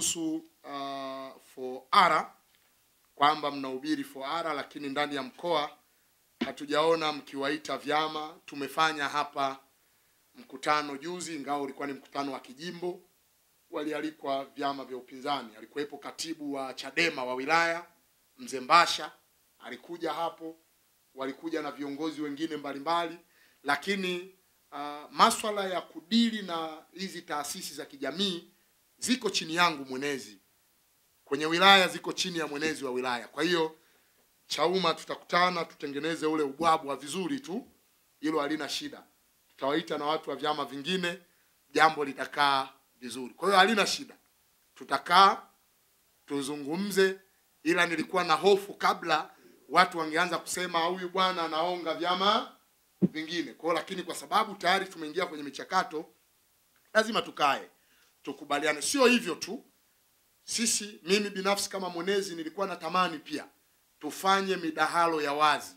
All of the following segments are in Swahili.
kuhusu 4R kwamba mnahubiri 4R, lakini ndani ya mkoa hatujaona mkiwaita vyama. Tumefanya hapa mkutano juzi, ingawa ulikuwa ni mkutano wa kijimbo. Walialikwa vyama vya upinzani, alikuwepo katibu wa Chadema wa wilaya Mzee Mbasha, alikuja hapo, walikuja na viongozi wengine mbalimbali, lakini masuala ya kudili na hizi taasisi za kijamii ziko chini yangu mwenezi. Kwenye wilaya ziko chini ya mwenezi wa wilaya. Kwa hiyo Chauma tutakutana, tutengeneze ule ubwabwa vizuri tu. Hilo halina shida. Tutawaita na watu wa vyama vingine, jambo litakaa vizuri. Kwa hiyo halina shida. Tutakaa tuzungumze, ila nilikuwa na hofu kabla watu wangeanza kusema huyu bwana anaonga vyama vingine. Kwa hiyo lakini kwa sababu tayari tumeingia kwenye michakato, lazima tukae tukubaliane. Sio hivyo tu. Mimi binafsi kama mwenezi nilikuwa natamani pia tufanye midahalo ya wazi,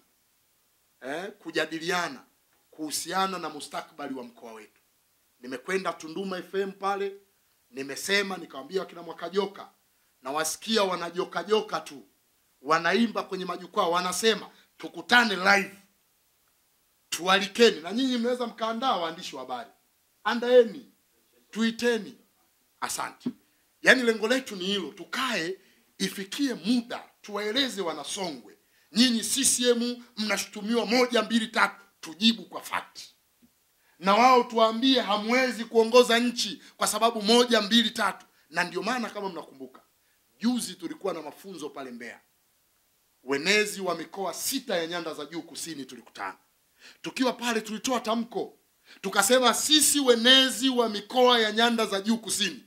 kujadiliana kuhusiana na mustakabali wa mkoa wetu. Nimekwenda Tunduma FM pale, nimesema nikamwambia wakina Mwakajoka, na wasikia wanajoka joka tu, wanaimba kwenye majukwaa, wanasema tukutane live, tualikeni, na nyinyi mnaweza mkaandaa waandishi wa habari, andaeni, tuiteni. Asante. Yaani lengo letu ni hilo, tukae ifikie muda tuwaeleze wanasongwe, nyinyi CCM mnashutumiwa 1 2 3, tujibu kwa fakti. Na wao tuambie hamwezi kuongoza nchi kwa sababu 1 2 3. Na ndio maana kama mnakumbuka, juzi tulikuwa na mafunzo pale Mbeya. Wenezi wa mikoa 6 ya nyanda za juu kusini tulikutana. Tukiwa pale tulitoa tamko. Tukasema sisi wenezi wa mikoa ya nyanda za juu kusini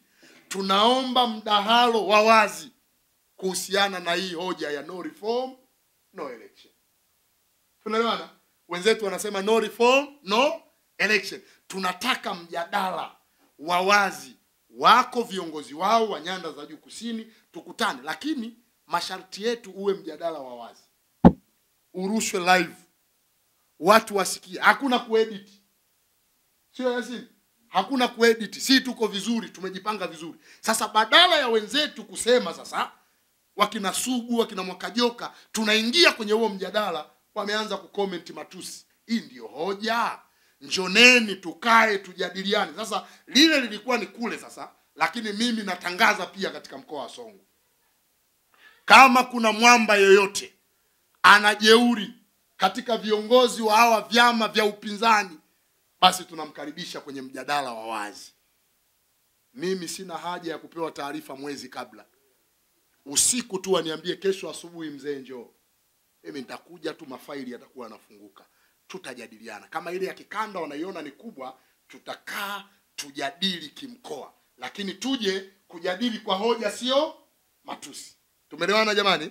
tunaomba mdahalo wa wazi kuhusiana na hii hoja ya no reform, no election. Tunaelewana? Wenzetu wanasema no reform, no election. Tunataka mjadala wa wazi. Wako viongozi wao wa nyanda za juu kusini, tukutane. Lakini masharti yetu uwe mjadala wa wazi. Urushwe live. Watu wasikie. Hakuna kuedit. Sio Yasin? Hakuna kuedit. Si tuko vizuri, tumejipanga vizuri. Sasa badala ya wenzetu kusema sasa wakina Sugu, wakina Mwakajoka, tunaingia kwenye huo mjadala, wameanza kucomment matusi. Hii ndio hoja. Njoneni tukae tujadiliane. Sasa lile lilikuwa ni kule sasa, lakini mimi natangaza pia katika mkoa wa Songwe. Kama kuna mwamba yoyote anajeuri katika viongozi wa hawa vyama vya upinzani, basi tunamkaribisha kwenye mjadala wa wazi. Mimi sina haja ya kupewa taarifa mwezi kabla. Usiku tu waniambie kesho asubuhi mzee njoo. Mimi nitakuja tu, mafaili yatakuwa yanafunguka. Tutajadiliana. Kama ile ya kikanda wanaiona ni kubwa, tutakaa tujadili kimkoa. Lakini tuje kujadili kwa hoja, sio matusi. Tumeelewana jamani?